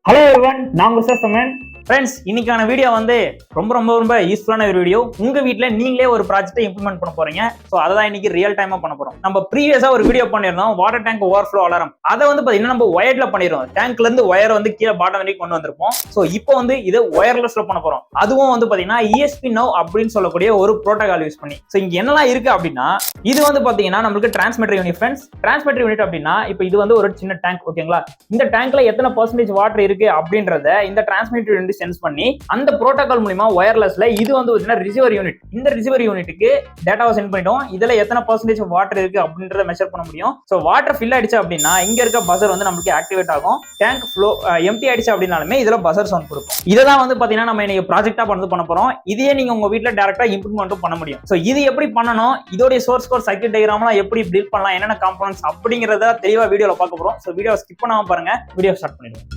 Hello everyone, நான் உங்க சஸ்தமன். Friends, இன்னைக்கான வீடியோ வந்து ரொம்ப யூஸ்ஃபுல்லான ஒரு வீடியோ. உங்க வீட்டில் நீங்களே ஒரு ப்ராஜெக்ட்டை இம்ப்ளிமெண்ட் பண்ண போறீங்க. ஸோ அதை தான் இன்னைக்கு ரியல் டைமா பண்ண போறோம். நம்ம ப்ரீவியஸா ஒரு வீடியோ பண்ணிருந்தோம், வாட்டர் டேங்க் ஓவர்ஃப்ளோ அலாரம். அதை வந்து பாத்தீங்கன்னா நம்ம ஒயர்ல பண்ணிடுவோம். டேங்க்ல இருந்து ஒயர் வந்து கீழே பாட்டம் வரைக்கும் கொண்டு வந்திருப்போம். ஸோ இப்போ வந்து இது ஒயர்லெஸ்ல பண்ண போறோம். அதுவும் வந்து பாத்தீங்கன்னா ESP now அப்படின்னு சொல்லக்கூடிய ஒரு புரோட்டோகால் யூஸ் பண்ணி. ஸோ இங்க என்னெல்லாம் இருக்கு அப்படின்னா, இது வந்து பாத்தீங்கன்னா நம்மளுக்கு transmitter unit. Friends, transmitter unit அப்படின்னா இப்போ இது வந்து ஒரு சின்ன டேங்க், ஓகேங்களா? இந்த டேங்க்ல எத்தனை பர்சன்டேஜ் வாட்டர் இருக்கு அப்படின்றத இந்த டிரான்ஸ்மிட்டர் யூனிட் சென்ஸ் பண்ணி அந்த புரோட்டோகால் மூலமா ஒயர்லெஸ்ல இது வந்து பாத்தீங்கன்னா ரிசீவர் யூனிட். இந்த ரிசீவர் யூனிட்டுக்கு டேட்டாவை சென்ட் பண்ணிட்டோம். இதுல எத்தனை பர்சன்டேஜ் வாட்டர் இருக்கு அப்படின்றத மெஷர் பண்ண முடியும். ஸோ வாட்டர் ஃபில் ஆயிடுச்சு அப்படின்னா இங்க இருக்க பசர் வந்து நமக்கு ஆக்டிவேட் ஆகும். டேங்க் ஃப்ளோ எம்டி ஆயிடுச்சு அப்படின்னாலுமே இதுல பசர் சவுண்ட் கொடுக்கும். இததான் வந்து பாத்தீங்கன்னா நம்ம இன்னைக்கு ப்ராஜெக்டா பண்ண போறோம். இதையே நீங்க உங்க வீட்டுல டைரக்டா இம்ப்ளிமெண்ட் பண்ண முடியும். ஸோ இது எப்படி பண்ணணும், இதோட சோர்ஸ் கோட் சர்க்யூட் டயக்ராம்லாம் எப்படி பில்ட் பண்ணலாம், என்னென்ன காம்போனன்ட்ஸ் அப்படிங்கறத தெளிவா வீடியோல பார்க்க போறோம். ஸோ வீடியோ ஸ்கிப் பண்ணாம பாருங்க. வீடியோ ஸ்டார்ட் பண்ணிடுவோம்.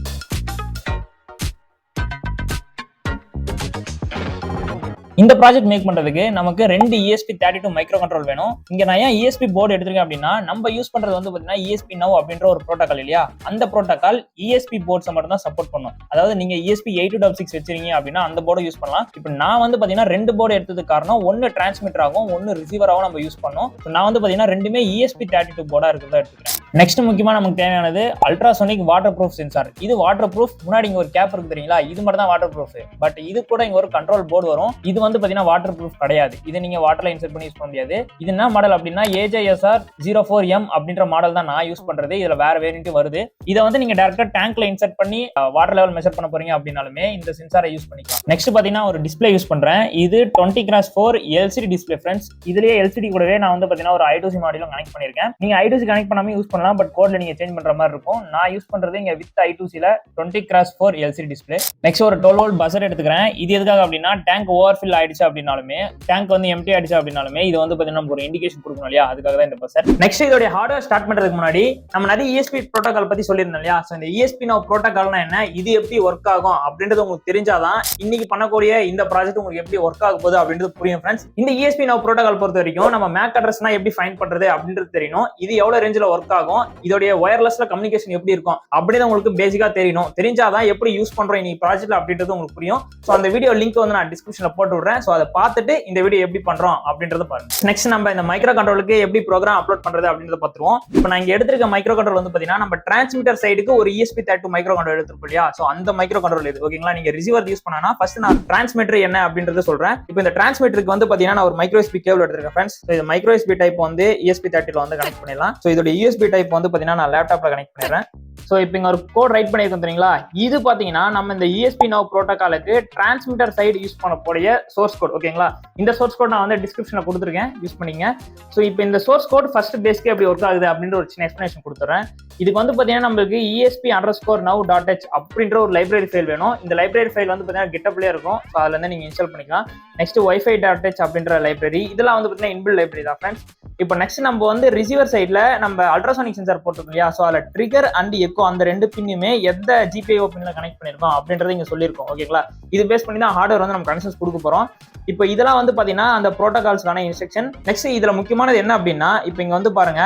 இந்த ப்ராஜெக்ட் மேக் பண்றதுக்கு நமக்கு ரெண்டு ESP32 மைக்ரோ கண்ட்ரோல் வேணும். இங்க நான் ஏன் ESP போர்டு எடுத்திருக்கேன் அப்படின்னா, நம்ம யூஸ் பண்றது வந்து பாத்தீங்கன்னா ESP now அப்படின்ற ஒரு புரோட்டோகால் இல்லையா? அந்த புரோட்டோகால் ESP போர்ட்ஸ் மட்டும் தான் சப்போர்ட் பண்ணும். அதாவது நீங்க ESP8266 வச்சிருக்கீங்க அப்படின்னா அந்த போர்டை யூஸ் பண்ணலாம். இப்போ நான் வந்து பாத்தீங்கன்னா ரெண்டு போர்டு எடுத்ததுக்கு காரணம், ஒன்னு டிரான்ஸ்மிட்டர் ஆகும், ஒன்னு ரிசீவர் ஆகும் நம்ம யூஸ் பண்ணோம். நான் வந்து பாத்தீங்கன்னா ரெண்டுமே ESP32 போர்டா இருக்கிறதா எடுத்துக்கிறேன். நெக்ஸ்ட் முக்கியமா நமக்கு தேவையானது அல்ட்ராசோனிக் வாட்டர் ப்ரூஃப் சென்சார். இது வாட்டர் ப்ரூஃப். முன்னாடி இங்க ஒரு கேப் இருக்கு தெரியுங்களா? இது மட்டும் தான் வாட்டர் ப்ரூஃப். பட் இது கூட இங்க ஒரு கண்ட்ரோல் போர்டு வரும். இது வந்து பாத்தீங்கன்னா வாட்டர் ப்ரூஃப் கிடையாது. இது நீங்க வாட்டர்ல இன்சர்ட் பண்ணி யூஸ் பண்ண முடியாது. இது என்ன மாடல் அப்படின்னா AJSR 04M அப்படின்ற மாடல் தான் நான் யூஸ் பண்றது. இதுல வேற வேரியன்ட் வருது. இதை வந்து நீங்க டைரக்டா டேங்க்ல இன்சர்ட் பண்ணி வாட்டர் லெவல் மெஷர் பண்ண போறீங்க அப்படின்னாலுமே இந்த சென்சாரை யூஸ் பண்ணிக்கலாம். நெக்ஸ்ட் பாத்தீங்கன்னா ஒரு டிஸ்பிளே யூஸ் பண்றேன். இது 20x4 LCD டிஸ்பிளே. ஃப்ரெண்ட்ஸ், இதுலயே LCD கூடவே நான் வந்து பாத்தீங்கன்னா ஒரு I2C மாடியூலும் கனெக்ட் பண்ணிருக்கேன். நீங்க I2C கனெக்ட் பண்ணாம யூஸ் பண்ணலாம். பட் கோட்ல நீங்க சேஞ்ச் பண்ற மாதிரி இருக்கும். நான் யூஸ் பண்றது இங்க வித் I2C ல 20x4 LCD டிஸ்பிளே. நெக்ஸ்ட் ஒரு 12 வோல்ட் பஸர் எடுத்துக்கிறேன். இது எதுக்காக அப்படின்னா, டேங்க் ஓவர்ஃபில் ஆயிடுச்சு அப்படின்னாலுமே, டேங்க் வந்து எம்டி ஆயிடுச்சு அப்படின்னாலுமே இது வந்து பாத்தீங்கன்னா நமக்கு ஒரு இண்டிகேஷன் கொடுக்கணும் இல்லையா? அதுக்காக தான் இந்த பஸர். நெக்ஸ்ட் இதோட ஹார்ட்வேர் ஸ்டார்ட் பண்றதுக்கு முன்னாடி நம்ம நிறைய ESP புரோட்டோகால் பத்தி சொல்லியிருந்தோம் இல்லையா? சோ இந்த ESP now புரோட்டோகால்னா என்ன, இது எப்படி ஒர்க் ஆகும் அப்படின்றது உங்களுக்கு தெரிஞ்சாதான் இன்னைக்கு பண்ணக்கூடிய இந்த ப்ராஜெக்ட் உங்களுக்கு எப்படி ஒர்க் ஆக போகுது அப்படின்றது புரியும். ஃப்ரெண்ட்ஸ், இந்த ESP now புரோட்டோகால் பொறுத்த வரைக்கும் நம்ம MAC அட்ரஸ்னா எப்படி ஃபைண்ட் பண்றது அப்படின்றது தெரியணும். இது எவ்வளவு ரேஞ்சில ஒர்க் ஆகும், இதோட ஒயர்லெஸ்ல கம்யூனிகேஷன் எப்படி இருக்கும் அப்படின்னு உங்களுக்கு பேசிக்கா தெரியணும். தெரிஞ்சாதான் எப்படி யூஸ் பண்றோம் இன்னைக்கு ப்ராஜெக்ட்ல அப்படின்றது உங்களுக்கு புரியும். சோ அந்த வீடியோ லிங்க் வந்து நான் டிஸ்கிரிப்ஷன்ல போட்டு விடுறேன். சோ அதை பார்த்துட்டு இந்த வீடியோ எப்படி பண்றோம் அப்படின்றத பாருங்க. நெக்ஸ்ட் நம்ம இந்த மைக்ரோ கண்ட்ரோலுக்கு எப்படி ப்ரோக்ராம் அப்லோட் பண்றது அப்படின்றத பார்த்துருவோம். இப்போ நான் இங்க எடுத்திருக்க மைக்ரோ கண்ட்ரோல் வந்து பாத்தீங்கன்னா நம்ம டிரான்ஸ்மிட்டர் சைடுக்கு ஒரு ESP32 மைக்ரோ கண்ட்ரோல் எடுத்துருப்போம் இல்லையா? சோ அந்த மைக்ரோ கண்ட்ரோல் இது, ஓகேங்களா? நீங்க ரிசீவர் யூஸ் பண்ணா ஃபர்ஸ்ட் நான் டிரான்ஸ்மிட்டர் என்ன அப்படின்றத சொல்றேன். இப்போ இந்த டிரான்ஸ்மிட்டருக்கு வந்து பாத்தீங்கன்னா நான் ஒரு மைக்ரோ USB கேபிள் எடுத்திருக்கேன். ஃப்ரெண்ட்ஸ், இது மைக்ரோ USB டைப் வந்து ESP32 ல வந்து கனெக்ட் பண்ணிடலாம். சோ இதோட USB டைப் வந்து பாத்தீங்கன்னா நான் லேப்டாப்ல கனெக்ட் பண்ணிடுறேன். சோ இப்போ இங்க ஒரு கோட் ரைட் பண்ணிருக்கோம் தெரியுங்களா? இது பாத்தீங்கன்னா நம்ம இந்த ESP now புரோட்டோகாலுக்கு டிரான்ஸ்மிட்டர் சைடு யூஸ் பண்ணக்கூடிய சோர்ஸ் கோட், ஓகேங்களா? இந்த சோர்ஸ் கோட் நான் வந்து டிஸ்கிரிப்ஷன்ல கொடுத்துருக்கேன், யூஸ் பண்ணீங்க. சோ இப்போ இந்த சோர்ஸ் கோட் ஃபர்ஸ்ட் பேஸ்க்கு எப்படி ஒர்க் ஆகுது அப்படின்ற ஒரு சின்ன எக்ஸ்பிளனேஷன் கொடுத்துறேன். இதுக்கு வந்து பாத்தீங்கன்னா நம்மளுக்கு ESP_now.h அப்படின்ற ஒரு லைப்ரரி ஃபைல் வேணும். இந்த லைப்ரரி ஃபைல் வந்து பாத்தீங்கன்னா GitHubலயே இருக்கும். சோ அதுல இருந்து நீங்க இன்ஸ்டால் பண்ணிக்கலாம். நெக்ஸ்ட் Wi-Fi.h அப்படின்ற லைப்ரரி, இதெல்லாம் வந்து பாத்தீங்கன்னா இன்பில்ட் லைப்ரரி தான். ஃப்ரெண்ட்ஸ், இப்போ நெக்ஸ்ட் நம்ம வந்து ரிசீவர் சைட்ல நம்ம அல்ட்ராசோனிக் சென்சார் போட்டுருக்கோம் இல்லையா? சோ அதுல ட்ரிகர் அண்ட் எக்கோ அந்த ரெண்டு பின்னுமே எந்த GPIO பின்ல கனெக்ட் பண்ணிருக்கோம் அப்படின்றத இங்க சொல்லியிருக்கோம், ஓகேங்களா? இது பேஸ் பண்ணி தான் ஹார்ட்வேர் வந்து நம்ம கனெக்ஷன்ஸ் கொடுக்க போறோம். இப்போ இதெல்லாம் வந்து பாத்தீங்கன்னா அந்த புரோட்டோகால்ஸ்க்கான இன்ஸ்ட்ரக்ஷன். நெக்ஸ்ட் இதுல முக்கியமானது என்ன அப்படின்னா, இப்போ இங்க வந்து பாருங்க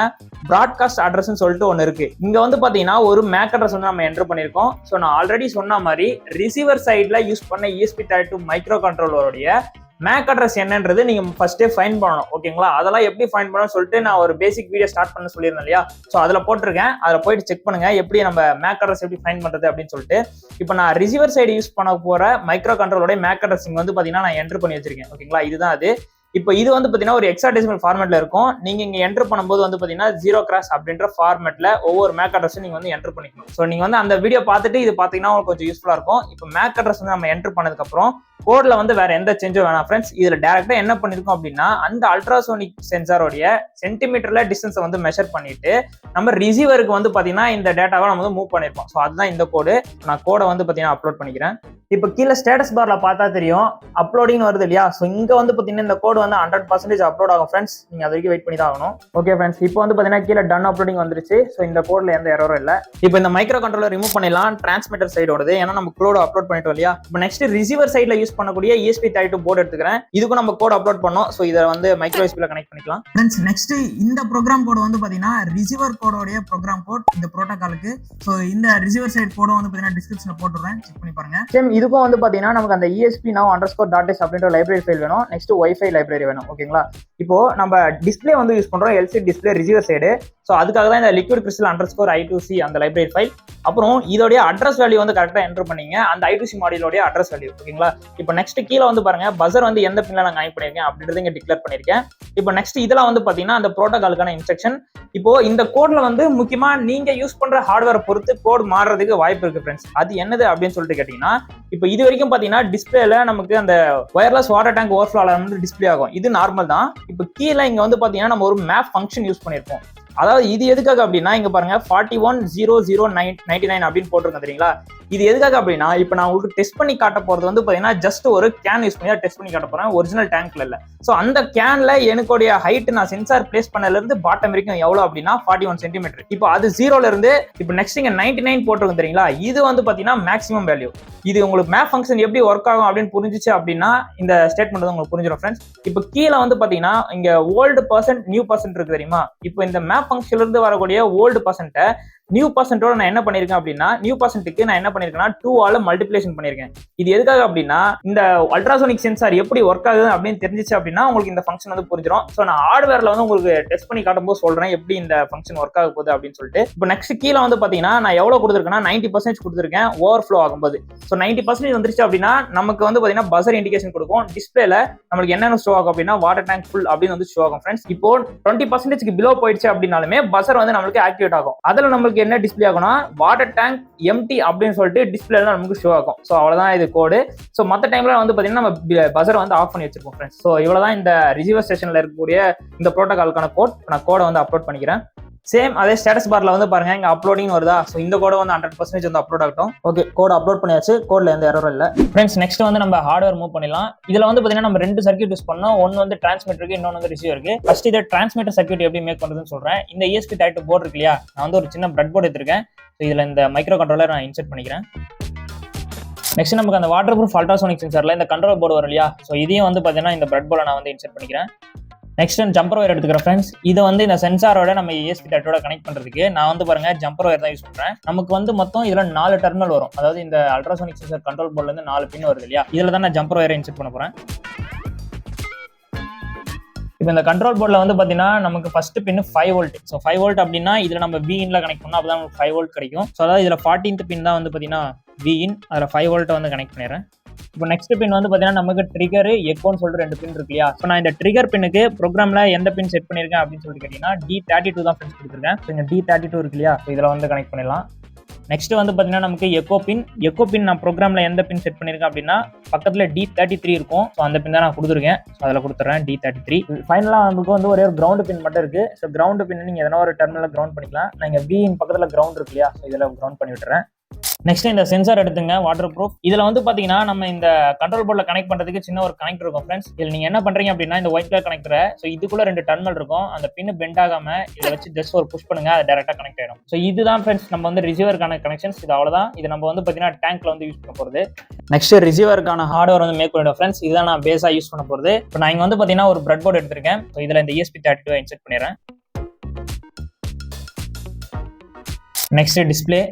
பிராட்காஸ்ட் அட்ரஸ்னு சொல்லிட்டு ஒன்னு இருக்கு. இங்க வந்து பாத்தீங்கன்னா ஒரு MAC அட்ரஸ் வந்து நம்ம என்டர் பண்ணிருக்கோம். சோ நான் ஆல்ரெடி சொன்ன மாதிரி ரிசீவர் சைட்ல யூஸ் பண்ண ESP32 மைக்ரோ கண்ட்ரோலருடைய MAC அட்ரஸ் என்னன்றது நீங்க ஃபர்ஸ்டே ஃபைண்ட் பண்ணணும், ஓகேங்களா? அதெல்லாம் எப்படி ஃபைண்ட் பண்ணணும்னு சொல்லிட்டு நான் ஒரு பேசிக் வீடியோ ஸ்டார்ட் பண்ண சொல்லியிருந்தேன் இல்லையா? சோ அதுல போட்டிருக்கேன். அதுல போயிட்டு செக் பண்ணுங்க எப்படி நம்ம MAC அட்ரஸ் எப்படி ஃபைண்ட் பண்றது அப்படின்னு சொல்லிட்டு. இப்போ நான் ரிசீவர் சைடு யூஸ் பண்ண போற மைக்ரோ கண்ட்ரோலோட MAC அட்ரஸ் இங்க வந்து பாத்தீங்கன்னா நான் என்டர் பண்ணி வச்சிருக்கேன், ஓகேங்களா? இதுதான் அது. இப்போ இது வந்து பாத்தீங்கன்னா ஒரு ஹெக்ஸாடெசிமல் ஃபார்மேட்ல இருக்கும். நீங்க இங்க என்டர் பண்ணும்போது வந்து பாத்தீங்கன்னா 0x அப்படின்ற ஃபார்மேட்ல ஒவ்வொரு MAC அட்ரஸும் நீங்க வந்து என்டர் பண்ணிக்கணும். சோ நீங்க வந்து அந்த வீடியோ பார்த்துட்டு இது பாத்தீங்கன்னா உங்களுக்கு கொஞ்சம் யூஸ்ஃபுல்லா இருக்கும். இப்போ MAC அட்ரஸ் வந்து நம்ம என்டர் பண்ணதுக்கு அப்புறம் கோட்ல வந்து வேற எந்த சேஞ்சும் வேணாம். ஃப்ரெண்ட்ஸ், இதுல டைரக்டா என்ன பண்ணிருக்கோம் அப்படின்னா, அந்த அல்ட்ராசோனிக் சென்சாரோடைய சென்டிமீட்டர்ல டிஸ்டன்ஸை வந்து மெஷர் பண்ணிட்டு நம்ம ரிசீவருக்கு வந்து பாத்தீங்கன்னா இந்த டேட்டாவை நம்ம வந்து மூவ் பண்ணிருப்போம். சோ அதுதான் இந்த கோடு. நான் கோடை வந்து பாத்தீங்கன்னா அப்லோட் பண்ணிக்கிறேன். இப்போ கீழே ஸ்டேட்டஸ் பார்ல பார்த்தா தெரியும் அப்லோடிங் வருது இல்லையா? சோ இங்க வந்து பாத்தீங்கன்னா இந்த கோடு வந்து 100% அப்லோட் ஆகும் ஃப்ரெண்ட்ஸ். நீங்க அது வரைக்கும் வெயிட் பண்ணி தான் ஆகணும். ஓகே ஃப்ரெண்ட்ஸ், இப்போ வந்து பாத்தீங்கன்னா கீழே டன் அப்லோடிங் வந்துருச்சு. ஸோ இந்த கோட்ல எந்த எரரும் இல்லை. இப்போ இந்த மைக்ரோ கண்ட்ரோலர் ரிமூவ் பண்ணிடலாம் டிரான்ஸ்மிட்டர் சைடோடது, ஏன்னா நம்ம கோட் அப்லோட் பண்ணிட்டோம் இல்லையா. இப்போ நெக்ஸ்ட் ரிசீவர் சைட்ல யூஸ் பண்ணக்கூடிய ESP32 போர்டு எடுத்துக்கிறேன். இதுக்கும் நம்ம கோட் அப்லோட் பண்ணோம். ஸோ இதை வந்து மைக்ரோ USB ல கனெக்ட் பண்ணிக்கலாம். ஃப்ரெண்ட்ஸ், நெக்ஸ்ட் இந்த ப்ரோக்ராம் கோட் வந்து பாத்தீங்கன்னா ரிசீவர் கோடோடைய ப்ரோக்ராம் கோட் இந்த ப்ரோட்டோகாலுக்கு. ஸோ இந்த ரிசீவர் சைட் கோடும் வந்து பாத்தீங்கன்னா டிஸ்கிரிப்ஷன்ல போட்டுறேன், செக் பண்ணி பாருங்க. சேம் இதுக்கும் வந்து பாத்தீங்கன்னா நமக்கு அந்த ESP_now_.h அப்படின்ற லைப்ரரி ஃபைல் வேணும். நெக்ஸ்ட் வைஃபை லைப்ரரி வேணும். ஓகேங்களா, இப்போ நம்ம டிஸ்பிளே வந்து யூஸ் பண்றோம், LCD display receiver side. So அதுக்காக தான் இந்த liquid crystal _I2C அந்த லைப்ரரி ஃபைல். அப்புறம் இதோடைய அட்ரஸ் வேல்யூ வந்து கரெக்டா என்டர் பண்ணீங்க, அந்த I2C மாடியூலோட அட்ரஸ் வேல்யூ. ஓகேங்களா, இப்போ நெக்ஸ்ட் கீழே வந்து பாருங்க பஸர் வந்து எந்த பின்ல நான் கனெக்ட் பண்ணிருக்கேன் அப்படின்றத இங்க டிக்ளேர் பண்ணிருக்கேன். இப்போ நெக்ஸ்ட் இதெல்லாம் வந்து பாத்தீங்கன்னா அந்த ப்ரோட்டோகாலுக்கான இன்ஸ்ட்ரக்ஷன். இப்போ இந்த கோட்ல வந்து முக்கியமா நீங்க யூஸ் பண்ற ஹார்ட்வேரை பொறுத்து கோட் மாறுறதுக்கு வாய்ப்பு இருக்கு ஃப்ரெண்ட்ஸ். அது என்னது அப்படின்னு சொல்லிட்டு கேட்டீங்கன்னா, இப்போ இது வரைக்கும் பாத்தீங்கன்னா டிஸ்பிளேல நமக்கு அந்த wireless water tank overflow alarm வந்து டிஸ்பிளே ஆகும், இது நார்மல் தான். இப்போ கீழே இங்க வந்து பாத்தீங்கன்னா நம்ம ஒரு மேப் ஃபங்க்ஷன் யூஸ் பண்ணிருப்போம். அதாவது இது எதுக்காக அப்படின்னா இங்க பாருங்க 410099 அப்படின்னு போட்டிருக்கேன் தெரியுங்களா. இது எதுக்காக அப்படின்னா இப்போ நான் உங்களுக்கு டெஸ்ட் பண்ணி காட்ட போறது வந்து பாத்தீங்கன்னா ஜஸ்ட் ஒரு கேன் யூஸ் பண்ணி டெஸ்ட் பண்ணி காட்ட போறேன், ஒரிஜினல் டேங்க்ல இல்ல. ஸோ அந்த கேன்ல எனக்குடைய ஹைட் நான் சென்சார் பிளேஸ் பண்ணல இருந்து பாட்டம் வரைக்கும் எவ்வளவு அப்படின்னா 41 சென்டிமீட்டர். இப்போ அது 0ல இருந்து இப்போ நெக்ஸ்ட் இங்க 99 போட்டிருக்கோம் தெரியுங்களா. இது வந்து பாத்தீங்கன்னா மேக்ஸிமம் வேல்யூ. இது உங்களுக்கு மேப் ஃபங்க்ஷன் எப்படி ஒர்க் ஆகும் அப்படின்னு புரிஞ்சிச்சு அப்படின்னா இந்த ஸ்டேட்மெண்ட் வந்து உங்களுக்கு புரிஞ்சிடும் ஃப்ரெண்ட்ஸ். இப்போ கீழே வந்து பாத்தீங்கன்னா இங்க ஓல்டு பர்சன்ட் நியூ பர்சன்ட் இருக்கு தெரியுமா. இப்போ இந்த மேப் ஃபங்க்ஷன்ல இருந்து வரக்கூடிய ஓல்டு பர்சன்ட்டை நியூ பர்சன்டோட நான் என்ன பண்ணிருக்கேன் அப்படின்னா நியூ பர்சன்ட்டுக்கு நான் என்ன பண்ணிருக்கேன்னா 2 ஆல மல்டிப்ளிகேஷன் பண்ணிருக்கேன். இது எதுக்காக அப்படின்னா இந்த அல்ட்ராசோனிக் சென்சார் எப்படி ஒர்க் ஆகுது அப்படின்னு தெரிஞ்சிச்சு அப்படின்னா உங்களுக்கு இந்த ஃபங்க்ஷன் வந்து புரிஞ்சிடும். ஸோ நான் ஹார்ட்வேர்ல வந்து உங்களுக்கு டெஸ்ட் பண்ணி காட்டும்போது சொல்றேன் எப்படி இந்த ஃபங்க்ஷன் ஒர்க் ஆக போகுது அப்படின்னு சொல்லிட்டு. இப்போ நெக்ஸ்ட் கீழே வந்து பாத்தீங்கன்னா நான் எவ்வளவு கொடுத்துருக்கேன்னா 90% கொடுத்துருக்கேன் ஓவர்ஃப்ளோ ஆகும்போது. ஸோ 90% வந்துருச்சு அப்படின்னா நமக்கு வந்து பாத்தீங்கன்னா பஸர் இண்டிகேஷன் கொடுக்கும். டிஸ்பிளேல நம்மளுக்கு என்னென்ன ஷோ ஆகும் அப்படின்னா வாட்டர் டேங்க் ஃபுல் அப்படின்னு வந்து ஷோ ஆகும் ஃப்ரெண்ட்ஸ். இப்போ 20% பிலோ போயிடுச்சு அப்படின்னாலுமே பஸர் வந்து நம்மளுக்கு ஆக்டிவேட் ஆகும். அதுல நம்மளுக்கு என்ன டிஸ்பிளே ஆகும்னா வாட்டர் டேங்க் எம்டி அப்படின்னு சொல்லிட்டு டிஸ்பிளேல நமக்கு ஷோ ஆகும். ஸோ அவ்வளவுதான் இது கோடு. ஸோ மற்ற டைம்ல வந்து பாத்தீங்கன்னா நம்ம பஸர் வந்து ஆஃப் பண்ணி வச்சிருக்கோம் ஃப்ரெண்ட்ஸ். ஸோ இவ்வளவுதான் இந்த ரிசீவர் ஸ்டேஷன்ல இருக்கக்கூடிய இந்த ப்ரோட்டோகாலுக்கான கோட். நான் கோடை வந்து அப்லோட் பண்ணிக்கிறேன். சேம் அதே ஸ்டேட்டஸ் பார்ல வந்து பாருங்க இங்க அப்லோடிங் வருதா. ஸோ இந்த கோட வந்து 100% வந்து அப்லோட் ஆகட்டும். ஓகே, கோட் அப்லோட் பண்ணியாச்சு, கோட்ல எந்த எரரும் இல்லை ஃப்ரெண்ட்ஸ். நெக்ஸ்ட் வந்து நம்ம ஹார்ட்வேர் மூவ் பண்ணிடலாம். இதுல வந்து பாத்தீங்கன்னா நம்ம 2 சர்க்யூட் யூஸ் பண்ணோம், ஒன்னு வந்து டிரான்ஸ்மிட்டருக்கு, இன்னொன்று வந்து ரிசீவருக்கு. ஃபர்ஸ்ட் இதை டிரான்ஸ்மிட்டர் சர்க்யூட் எப்படி மேக் பண்றதுன்னு சொல்றேன். இந்த ESP32 போர்டு இருக்கு இல்லையா, நான் வந்து ஒரு சின்ன பிரெட் போர்டு எடுத்திருக்கேன். ஸோ இதுல இந்த மைக்ரோ கண்ட்ரோலர் நான் இன்செர்ட் பண்ணிக்கிறேன். நெக்ஸ்ட் நமக்கு அந்த வாட்டர் ப்ரூஃப் அல்ட்ராசோனிக் சென்சார்ல இந்த கண்ட்ரோல் போர்டு வரும் இல்லையா. ஸோ இதையும் வந்து பாத்தீங்கன்னா இந்த பிரெட் போர்டை நான் வந்து இன்செர்ட் பண்ணிக்கிறேன். நெக்ஸ்ட் ஜம்பர் ஒயர் எடுத்துக்கிறேன் ஃப்ரெண்ட்ஸ். இதை வந்து இந்த சென்சாரோட நம்ம ESP32 கனெக்ட் பண்றதுக்கு நான் வந்து பாருங்க ஜம்பர் ஒயர் தான் யூஸ் பண்றேன். நமக்கு வந்து மொத்தம் இதுல 4 டெர்மினல் வரும். அதாவது இந்த அல்ட்ராசோனிக் சென்சார் கண்ட்ரோல் போர்ட்ல இருந்து 4 பின் வருது இல்லையா. இதுல தான் நான் ஜம்பர் ஒயரை இன்செர்ட் பண்ண போறேன். இப்போ இந்த கண்ட்ரோல் போர்டில் வந்து பார்த்தீங்கன்னா நமக்கு ஃபர்ஸ்ட் பின் 5 வோல்ட். ஸோ 5 வோல்ட் அப்படின்னா இதில் நம்ம Vin கனெக்ட் பண்ணோம், அப்போ தான் நமக்கு 5 வோல்ட் கிடைக்கும். ஸோ அதாவது இதில் 14th பின் தான் வந்து பார்த்தீங்கன்னா Vin, அதில் 5 வோல்ட்டை வந்து கனெக்ட் பண்ணிடுறேன். இப்போ நெக்ஸ்ட் பின் வந்து பார்த்தீங்கன்னா நமக்கு ட்ரிகர் எக்கோன்னு சொல்லிட்டு 2 பின் இருக்கு இல்லையா. ஸோ நான் இந்த ட்ரிகர் பின்னுக்கு ப்ரோக்ராமில் எந்த பின் செட் பண்ணியிருக்கேன் அப்படின்னு சொல்லிட்டு கேட்டிங்கன்னா D32 தான் ஃப்ரெண்ட்ஸ் கொடுத்துருக்கேன். ஸோ இங்கே D32 இருக்கு இல்லையா, ஸோ இதில் வந்து கனெக்ட் பண்ணிடலாம். நெக்ஸ்ட் வந்து பார்த்தீங்கன்னா நமக்கு எக்கோ பின் நான் ப்ரோக்ராமில் எந்த பின் செட் பண்ணியிருக்கேன் அப்படின்னா பக்கத்தில் D33 இருக்கும். ஸோ அந்த பின் தான் நான் கொடுத்துருக்கேன். ஸோ அதில் கொடுத்துட்றேன் D33. ஃபைனலாக நமக்கு வந்து ஒரே ஒரு கிரவுண்ட் பின் மட்டும் இருக்குது. ஸோ கிரவுண்ட் பின் நீங்கள் எதனா ஒரு டெர்மினலில் கிரவுண்ட் பண்ணிக்கலாம். நான் இங்கே Vin பக்கத்தில் கிரவுண்ட் இருக்கு இல்லையா, ஸோ இதில் கிரவுண்ட் பண்ணி விட்டுறேன். நெக்ஸ்ட் இந்த சென்சார் எடுத்துங்க, வாட்டர் ப்ரூஃப். இதுல வந்து பாத்தீங்கன்னா நம்ம இந்த கண்ட்ரோல் போர்ட்ல கனெக்ட் பண்றதுக்கு சின்ன ஒரு கனெக்டர் இருக்கும் ஃப்ரெண்ட்ஸ். இதுல நீங்க என்ன பண்றீங்க அப்படின்னா இந்த ஒயிட் கலர் கனெக்டரை, ஸோ இதுக்குள்ள 2 டெர்மினல் இருக்கும், அந்த பின் பெண்ட் ஆகாம இதை வச்சு ஜஸ்ட் ஒரு புஷ் பண்ணுங்க, அது டைரக்டா கனெக்ட் ஆயிடும். ஸோ இதுதான் ஃப்ரெண்ட்ஸ் நம்ம வந்து ரிசீவருக்கான கனெக்ஷன்ஸ். இது அவ்வளவுதான். இது நம்ம வந்து பாத்தீங்கன்னா டேங்க்ல வந்து யூஸ் பண்ண போறது. நெக்ஸ்ட் ரிசீவருக்கான ஹார்ட்வேர் வந்து மேக் பண்ணிடுவோம் ஃப்ரெண்ட்ஸ். இதுதான் நான் பேஸா யூஸ் பண்ண போறது. இப்போ நான் இங்க வந்து பாத்தீங்கன்னா ஒரு பிரெட் போர்டு எடுத்திருக்கேன். ஸோ இதுல இந்த ESP32 இன்செர்ட் பண்ணிடுறேன். நெக்ஸ்ட் டிஸ்பிளே,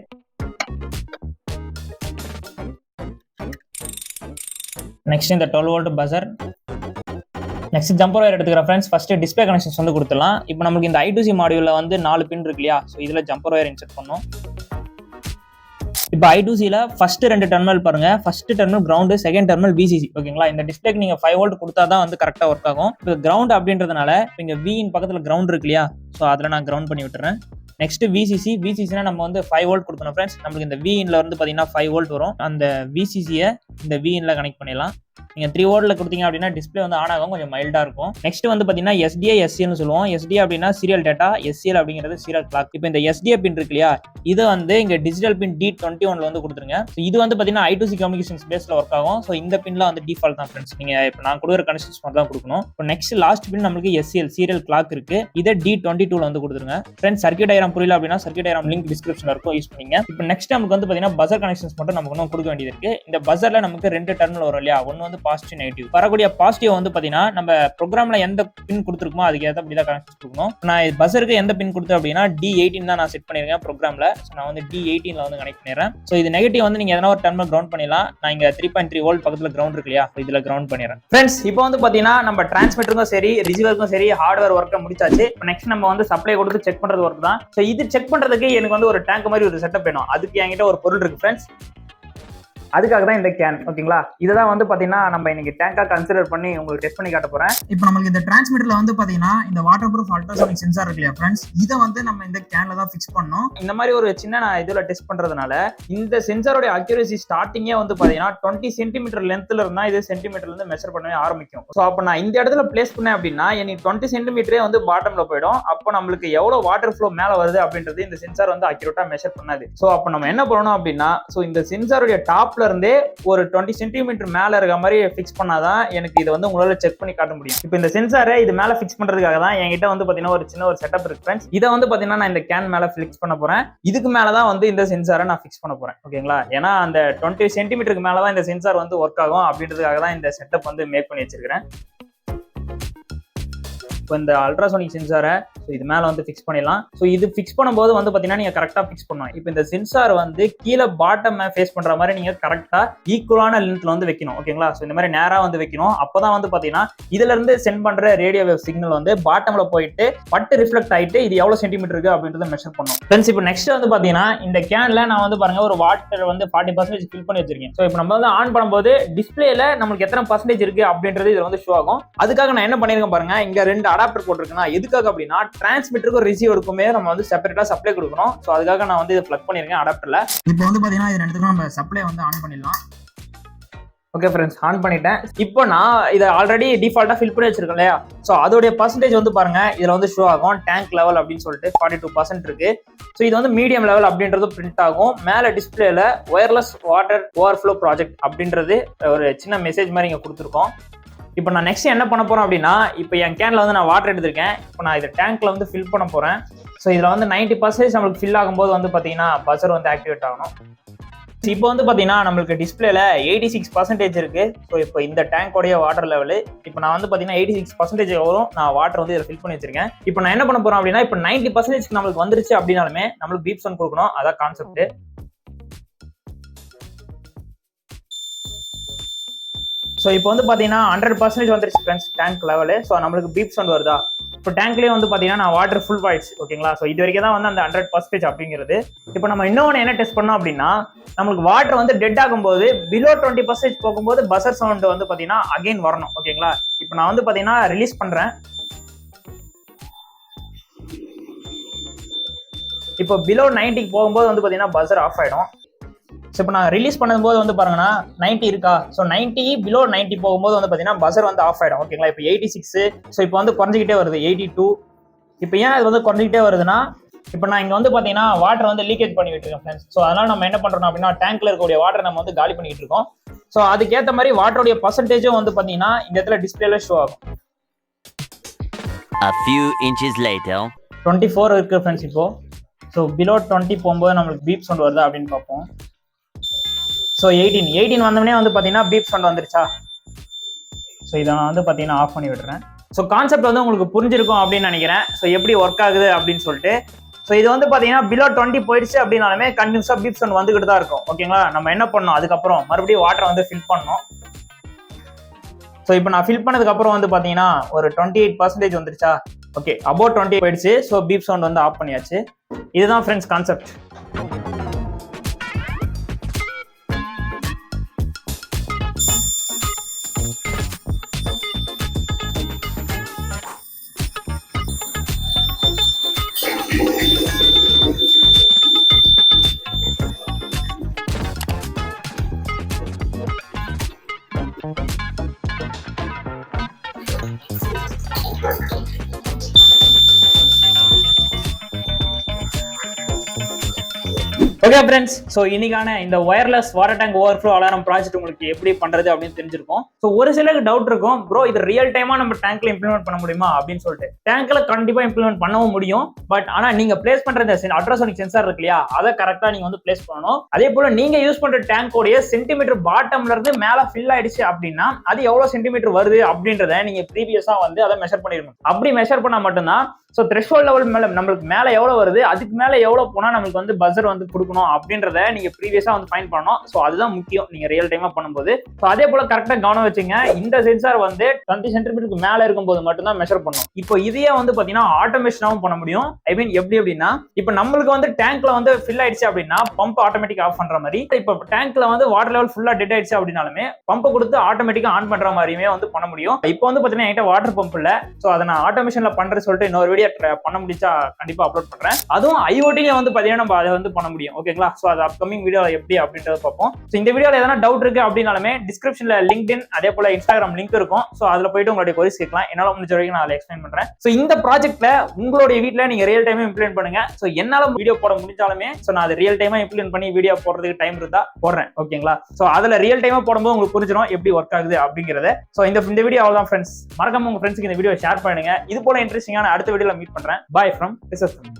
நெக்ஸ்ட் இந்த 12 volt buzzer, next jumper wire எடுத்துக்கிறேன் ஃப்ரெண்ட்ஸ். ஃபர்ஸ்ட் டிஸ்பிளே கனெக்ஷன்ஸ் வந்து கொடுத்துடலாம். இப்போ நமக்கு இந்த I2C மாடியூல்ல வந்து 4 பின் இருக்கு இல்லையா, ஸோ இதுல ஜம்பர் ஒயர் இன்செர்ட் பண்ணோம். இப்போ I2Cல ஃபர்ஸ்ட் 2 டெர்மினல் பாருங்க, first terminal ground, second terminal VCC. ஓகேங்களா, இந்த டிஸ்பிளேக்கு நீங்க 5 வோல்ட் கொடுத்தா தான் வந்து கரெக்டா ஒர்க் ஆகும். இப்போ கிரவுண்ட் அப்படின்றதுனால இங்க Vin பக்கத்துல கிரவுண்ட் இருக்கு இல்லையா, ஸோ அதில் நான் கிரவுண்ட் பண்ணி விட்டுறேன். நெக்ஸ்ட் VCCனா நம்ம வந்து 5 வோல்ட் கொடுக்கணும் ஃப்ரெண்ட்ஸ். நமக்கு இந்த Vinல வந்து பாத்தீங்கன்னா 5 வோல்ட் வரும். அந்த VCCயை இந்த Vinல கனெக்ட் பண்ணிடலாம். நீங்க 3 வோல்ட்ல கொடுத்தீங்க அப்படின்னா டிஸ்பிளே வந்து ஆன் ஆகும், கொஞ்சம் மைல்டா இருக்கும். நெக்ஸ்ட் வந்து பாத்தீங்கன்னா SDA SCL சொல்லுவோம். SDA அப்படின்னா சீரியல் டேட்டா, SCL அப்படிங்கிறது சீரியல் கிளாக். இப்போ இந்த SDA பின் இருக்கு இல்லையா, இது வந்து இங்க டிஜிட்டல் பின் D21ல வந்து கொடுத்துருங்க. இது வந்து பாத்தீங்கன்னா I2C கம்யூனிகேஷன்ஸ் பேஸ்ல ஒர்க் ஆகும். ஸோ இந்த பின்ல வந்து டிஃபால்ட் தான் ஃப்ரெண்ட்ஸ். நீங்க இப்போ நான் கொடுக்குற கனெக்ஷன்ஸ் மட்டும் தான் கொடுக்கணும். இப்போ நெக்ஸ்ட் லாஸ்ட் பின் நம்மளுக்கு SCL சீரியல் கிளாக் இருக்கு. இதை D22ல வந்து கொடுத்துருங்க. ஃப்ரெண்ட்ஸ் சர்க்யூட் டயக்ராம் புரியல அப்படின்னா சர்க்யூட் டயக்ராம் லிங்க் டிஸ்கிரிப்ஷன்ல இருக்கும், யூஸ் பண்ணீங்க. இப்போ நெக்ஸ்ட் நமக்கு வந்து பாத்தீங்கன்னா பஸர் கனெக்ஷன்ஸ் மட்டும் நமக்கு இன்னும் கொடுக்க வேண்டியது இருக்கு. இந்த பஸர்ல நமக்கு 2 டெர்மினல் வரும் இல்லையா, ஒன்னு வந்து பாசிட்டிவ் நெகட்டிவ். வரக்கூடிய பாசிட்டிவ் வந்து பாத்தீங்கன்னா நம்ம ப்ரோக்ராம்ல எந்த பின் கொடுத்துருக்கோமோ அதுக்கு ஏற்ற அப்படி தான் கனெக்ஷன் கொடுக்கணும். நான் பஸருக்கு எந்த பின் கொடுத்தேன் அப்படின்னா D18 தான் நான் செட் பண்ணிருக்கேன் ப்ரோக்ராம்ல. ஸோ நான் வந்து D18ல வந்து கனெக்ட் பண்ணிடுறேன். ஸோ இது நெகட்டிவ் வந்து நீங்க எதனா ஒரு டெர்மினல் கிரவுண்ட் பண்ணிடலாம். நான் இங்க 3.3 வோல்ட் பக்கத்துல கிரவுண்ட் இருக்கு இல்லையா, இதுல கிரவுண்ட் பண்ணிடுறேன். ஃப்ரெண்ட்ஸ் இப்போ வந்து பாத்தீங்கன்னா நம்ம டிரான்ஸ்மிட்டருக்கும் சரி ரிசீவருக்கும் சரி ஹார்ட்வேர் ஒர்க்கை முடிச்சாச்சு. நெக்ஸ்ட் நம்ம வந்து சப்ளை கொடுத்து செக் பண்றது ஒர்க் தான். ஸோ இது செக் பண்றதுக்கு எனக்கு வந்து ஒரு டேங்க் மாதிரி ஒரு செட்டப் வேணும். அதுக்கு என்கிட்ட ஒரு பொருள் இருக்கு ஃப்ரெண்ட்ஸ், அதுக்காக தான் இந்த கேன். ஓகேங்களா, இதுதான் வந்து பாத்தீங்கன்னா நம்ம இன்னைக்கு டேங்கா கன்சிடர் பண்ணி உங்களுக்கு டெஸ்ட் பண்ணி காட்ட போறேன். இப்போ நமக்கு இந்த டிரான்ஸ்மிட்டர்ல வந்து பாத்தீங்கன்னா இந்த வாட்டர் ப்ரூஃப் அல்ட்ராசோனிக் சென்சார் இருக்கு இல்லையா ஃப்ரெண்ட்ஸ், இதை வந்து நம்ம இந்த கேன்ல தான் ஃபிக்ஸ் பண்ணோம். இந்த மாதிரி ஒரு சின்ன நான் இதுல டெஸ்ட் பண்றதுனால இந்த சென்சாரோட அக்யூரசி ஸ்டார்டிங்கே வந்து பாத்தீங்கன்னா 20 சென்டிமீட்டர் லென்த்ல இருந்தா இது சென்டிமீட்டர்ல இருந்து மெஷர் பண்ணவே ஆரம்பிக்கும். ஸோ அப்போ நான் இந்த இடத்துல பிளேஸ் பண்ணேன் அப்படின்னா எனக்கு 20 சென்டிமீட்டரே வந்து பாட்டம்ல போயிடும். அப்போ நம்மளுக்கு எவ்வளவு வாட்டர் ஃப்ளோ மேல வருது அப்படின்றது இந்த சென்சார் வந்து அக்யூரேட்டா மெஷர் பண்ணாது. ஸோ அப்போ நம்ம என்ன பண்ணணும் அப்படின்னா, ஸோ இந்த சென்சாரோட டாப்ல இருந்தே ஒரு 20 சென்டிமீட்டர் மேல இருக்க மாதிரி ஃபிக்ஸ் பண்ணாதான் எனக்கு இதை வந்து உங்களால செக் பண்ணி காட்ட முடியும். இப்போ இந்த சென்சாரை இது மேல ஃபிக்ஸ் பண்றதுக்காக தான் என்கிட்ட வந்து பாத்தீங்கன்னா ஒரு சின்ன ஒரு செட்டப் இருக்கு ஃப்ரெண்ட்ஸ். இதை வந்து பாத்தீங்கன்னா நான் இந்த கேன் மேல ஃபிக்ஸ் பண்ண போறேன். இதுக்கு மேலதான் வந்து இந்த சென்சாரை நான் ஃபிக்ஸ் பண்ண போறேன். ஓகேங்களா, ஏன்னா அந்த 20 சென்டிமீட்டருக்கு மேலதான் இந்த சென்சார் வந்து ஒர்க் ஆகும் அப்படின்றதுக்காக தான் இந்த செட்டப் வந்து மேக் பண்ணி வச்சிருக்கிறேன். இப்போ இந்த அல்ட்ராசோனிக் சென்சாரை இது மேல வந்து ஃபிக்ஸ் பண்ணிடலாம். ஸோ இது ஃபிக்ஸ் பண்ணும்போது வந்து பாத்தீங்கன்னா நீங்க கரெக்டா ஃபிக்ஸ் பண்ணணும். இப்போ இந்த சென்சார் வந்து கீழே பாட்டம் ஃபேஸ் பண்ற மாதிரி நீங்க கரெக்டா ஈக்குவலான லென்த்ல வந்து வைக்கணும். ஓகேங்களா, ஸோ இந்த மாதிரி நேரா வந்து வைக்கணும். அப்பதான் வந்து பாத்தீங்கன்னா இதுல இருந்து சென்ட் பண்ற ரேடியோ வேவ் சிக்னல் வந்து பாட்டம்ல போயிட்டு பட்டு ரிஃப்ளெக்ட் ஆயிட்டு இது எவ்வளவு சென்டிமீட்டர் இருக்கு அப்படின்றத மெஷர் பண்ணும். ஃப்ரெண்ட்ஸ் இப்போ நெக்ஸ்ட் வந்து பாத்தீங்கன்னா இந்த கேன்ல நான் வந்து பாருங்க ஒரு வாட்டர் வந்து 40% ஃபில் பண்ணி வச்சிருக்கேன். ஸோ இப்போ நம்ம வந்து ஆன் பண்ணும்போது டிஸ்பிளேல நமக்கு எத்தனை பர்சன்டேஜ் இருக்கு அப்படின்றது இதுல வந்து ஷோ ஆகும். அதுக்காக நான் என்ன பண்ணிருக்கேன் பாருங்க, இங்க 2 அடாப்டர் போட்டிருக்கேன். எதுக்காக அப்படின்னா டிரான்ஸ்மிட்டருக்கும் ரிசீவருக்குமே நம்ம வந்து செப்பரேட்டா சப்ளை கொடுக்கணும். ஸோ அதுக்காக நான் வந்து இதை பிளக் பண்ணிருக்கேன் அடாப்டர்ல. இப்போ வந்து பாத்தீங்கன்னா இது ரெண்டுத்துக்கும் நம்ம சப்ளை வந்து ஆன் பண்ணிடலாம். ஓகே ஃப்ரெண்ட்ஸ், ஆன் பண்ணிட்டேன். இப்போ நான் இதை ஆல்ரெடி டிஃபால்ட்டா ஃபில் பண்ணி வச்சிருக்கேன் இல்லையா, ஸோ அதோடைய பர்சன்டேஜ் வந்து பாருங்க இதுல வந்து ஷோ ஆகும். டேங்க் லெவல் அப்படின்னு சொல்லிட்டு 42% இருக்கு. ஸோ இது வந்து மீடியம் லெவல் அப்படின்றது பிரிண்ட் ஆகும். மேல டிஸ்பிளேல ஒயர்லெஸ் வாட்டர் ஓவர்ஃப்ளோ ப்ராஜெக்ட் அப்படின்றது ஒரு சின்ன மெசேஜ் மாதிரி இங்க கொடுத்துருக்கோம். இப்போ நான் நெக்ஸ்ட் என்ன பண்ண போறேன் அப்படின்னா, இப்போ என் கேன்ல வந்து நான் வாட்டர் எடுத்திருக்கேன். இப்போ நான் இதை டேங்க்ல வந்து ஃபில் பண்ண போறேன். ஸோ இதுல வந்து 90% நம்மளுக்கு ஃபில் ஆகும்போது வந்து பாத்தீங்கன்னா பஸர் வந்து ஆக்டிவேட் ஆகணும். இப்போ வந்து பாத்தீங்கன்னா நம்மளுக்கு டிஸ்பிளேல 86% இருக்கு. ஸோ இப்போ இந்த டேங்கோடைய வாட்டர் லெவல் இப்போ நான் வந்து பாத்தீங்கன்னா 86% வரும். நான் வாட்டர் வந்து இதில் ஃபில் பண்ணி வச்சிருக்கேன். இப்போ நான் என்ன பண்ண போறேன் அப்படின்னா, இப்போ 90% நம்மளுக்கு வந்துருச்சு அப்படின்னாலுமே நம்மளுக்கு பீப் சவுண்ட் கொடுக்கணும். அதான் கான்செப்ட். ஸோ இப்போ வந்து பாத்தீங்கன்னா 100% வந்துருச்சு ஃப்ரெண்ட்ஸ் டேங்க் லெவலு. ஸோ நம்மளுக்கு பீப் சவுண்ட் வருதா. இப்போ டேங்க்லேயே வந்து பாத்தீங்கன்னா நான் வாட்டர் ஃபுல் ஆயிடுச்சு. ஓகேங்களா, ஸோ இது வரைக்கும் தான் வந்து அந்த 100% அப்படிங்கிறது. இப்போ நம்ம இன்னொன்று என்ன டெஸ்ட் பண்ணோம் அப்படின்னா, நம்மளுக்கு வாட்டர் வந்து டெட் ஆகும்போது பிலோ 20% போகும்போது பஸர் சவுண்ட் வந்து பாத்தீங்கன்னா அகைன் வரணும். ஓகேங்களா, இப்போ நான் வந்து பாத்தீங்கன்னா ரிலீஸ் பண்றேன். இப்போ பிலோ 90 போகும்போது வந்து பாத்தீங்கன்னா பஸர் ஆஃப் ஆயிடும். ஸோ இப்போ நான் ரிலீஸ் பண்ணும்போது வந்து பாருங்கன்னா 90 இருக்கா. ஸோ 90 பிலோ 90 போகும்போது வந்து பாத்தீங்கன்னா பஸர் வந்து ஆஃப் ஆயிடும். ஓகேங்களா, இப்போ 86. ஸோ இப்போ வந்து குறைஞ்சிக்கிட்டே வருது 82. இப்போ ஏன் அது வந்து குறைஞ்சிக்கிட்டே வருதுன்னா, இப்போ நான் இங்க வந்து பாத்தீங்கன்னா வாட்டர் வந்து லீக்கேஜ் பண்ணி விட்டுருக்கேன் ஃப்ரெண்ட்ஸ். ஸோ அதனால நம்ம என்ன பண்றோம் அப்படின்னா டேங்க்ல இருக்கக்கூடிய வாட்டர் நம்ம வந்து காலி பண்ணிட்டு இருக்கோம். ஸோ அதுக்கேற்ற மாதிரி வாட்டருடைய பர்சன்டேஜும் வந்து பாத்தீங்கன்னா இந்த இடத்துல டிஸ்பிளேல ஷோ ஆகும். A few inches later 24 இருக்கு ஃப்ரெண்ட்ஸ். இப்போ ஸோ பிலோ 20 போகும்போது நம்மளுக்கு பீப் சவுண்ட் வருதா அப்படின்னு பார்ப்போம். ஸோ 18 வந்தோடனே வந்து பார்த்தீங்கன்னா பீப் சவுண்ட் வந்துருச்சா. ஸோ இதை நான் வந்து பார்த்தீங்கன்னா ஆஃப் பண்ணி விடுறேன். ஸோ கான்செப்ட் வந்து உங்களுக்கு புரிஞ்சிருக்கும் அப்படின்னு நினைக்கிறேன். ஸோ எப்படி ஒர்க் ஆகுது அப்படின்னு சொல்லிட்டு. ஸோ இது வந்து பார்த்தீங்கன்னா பிலோ 20 போயிடுச்சு அப்படின்னாலுமே கண்டினியூஸாக பீப் சவுண்ட் வந்துகிட்டு தான் இருக்கும். ஓகேங்களா, நம்ம என்ன பண்ணணும், அதுக்கப்புறம் மறுபடியும் வாட்டர் வந்து ஃபில் பண்ணணும். ஸோ இப்போ நான் ஃபில் பண்ணதுக்கப்புறம் வந்து பார்த்தீங்கன்னா ஒரு 28% வந்துருச்சா. ஓகே, அபவுட் 20 போயிடுச்சு. ஸோ பீப் சவுண்ட் வந்து ஆஃப் பண்ணியாச்சு. இதுதான் friends concept. Okay friends, so இன்னைக்கான இந்த wireless water tank overflow alarm project உங்களுக்கு எப்படி பண்றது அப்படின்னு தெரிஞ்சிருக்கும். ஸோ ஒரு சிலருக்கு டவுட் இருக்கும், ப்ரோ இது ரியல் டைமா நம்ம டேங்க்ல இம்ப்ளிமெண்ட் பண்ண முடியுமா அப்படின்னு சொல்லிட்டு. டேங்க்ல கண்டிப்பா இம்ப்ளிமெண்ட் பண்ணவும் முடியும். பட் ஆனா நீங்க பிளேஸ் பண்ற அல்ட்ராசோனிக் சென்சார் இருக்கு இல்லையா, அதை கரெக்டா நீங்க வந்து பிளேஸ் பண்ணணும். அதே போல நீங்க யூஸ் பண்ற டேங்கோடைய சென்டிமீட்டர் பாட்டம்ல இருந்து மேல ஃபில் ஆயிடுச்சு அப்படின்னா அது எவ்வளவு சென்டிமீட்டர் வருது அப்படின்றத நீங்க ப்ரீவியஸா வந்து அதை மெஷர் பண்ணிருக்கணும். அப்படி மெஷர் பண்ணா மட்டும்தான் ஸோ த்ரெஷ்ஹோல்ட் லெவல் மேல நம்மளுக்கு மேல எவ்வளவு வருது, அதுக்கு மேல எவ்வளவு போனா நம்மளுக்கு வந்து பஸர் வந்து கொடுக்கணும் அப்படின்றத நீங்க ப்ரீவியஸா வந்து ஃபைண்ட் பண்ணணும். ஸோ அதுதான் முக்கியம் நீங்க ரியல் டைமா பண்ணும்போது. ஸோ அதே போல கரெக்டா கவனம் வச்சுங்க, இந்த சென்சார் வந்து 20 சென்டிமீட்டருக்கு மேல இருக்கும்போது மட்டும்தான் மெஷர் பண்ணும். இப்போ இதையே வந்து பாத்தீங்கன்னா ஆட்டோமேஷனாவும் பண்ண முடியும். ஐ மீன் எப்படி அப்படின்னா, இப்போ நம்மளுக்கு வந்து டேங்க்ல வந்து ஃபில் ஆயிடுச்சு அப்படின்னா பம்ப் ஆட்டோமேட்டிக் ஆஃப் பண்ற மாதிரி, இப்போ டேங்க்ல வந்து வாட்டர் லெவல் ஃபுல்லா டெட் ஆயிடுச்சு அப்படின்னாலுமே பம்பை கொடுத்து ஆட்டோமேட்டிக்கா ஆன் பண்ற மாதிரியுமே வந்து பண்ண முடியும். இப்போ வந்து பாத்தீங்கன்னா என்கிட்ட வாட்டர் பம்ப் இல்ல, ஸோ அதை நான் ஆட்டோமேஷன்ல பண்றது சொல்லிட்டு இன்னொரு வீடியோ பண்ண முடிச்சா கண்டிப்பா அப்லோட் பண்றேன். அதுவும் ஐஓடில வந்து பாத்தீங்கன்னா நம்ம அதை வந்து பண்ண முடியும். ஓகேங்களா? சோ அது அப்கமிங் வீடியோல எப்படி அப்படின்றத பார்ப்போம். சோ இந்த வீடியோல எதனா டவுட் இருக்கு அப்படினாலுமே டிஸ்கிரிப்ஷன்ல லிங்க்டின் அதே போல இன்ஸ்டாகிராம் லிங்க் இருக்கும். சோ அதுல போயிட்டு உங்களுடைய கொரிஸ் கேட்கலாம். என்னால முடிஞ்ச வரைக்கும் நான் அதை எக்ஸ்பிளைன் பண்றேன். சோ இந்த ப்ராஜெக்ட்ல உங்களுடைய வீட்ல நீங்க ரியல் டைமா இம்ப்ளிமெண்ட் பண்ணுங்க. சோ என்னால வீடியோ போட முடிஞ்சாலுமே சோ நான் அதை ரியல் டைமா இம்ப்ளிமெண்ட் பண்ணி வீடியோ போடுறதுக்கு டைம் இருந்தா போடுறேன். ஓகேங்களா? சோ அதுல ரியல் டைமா போடும்போது உங்களுக்கு புரிஞ்சிடும் எப்படி ஒர்க் ஆகுது அப்படிங்கறத. சோ இந்த வீடியோ அவ்வளவுதான் ஃப்ரெண்ட்ஸ். மறக்காம உங்க ஃப்ரெண்ட்ஸ்க்கு இந்த வீடியோ ஷேர் பண்ணுங்க. இது போல இன்ட்ரெஸ்டிங்கான அடுத்த வீடியோல மீட் பண்றேன். Bye from research.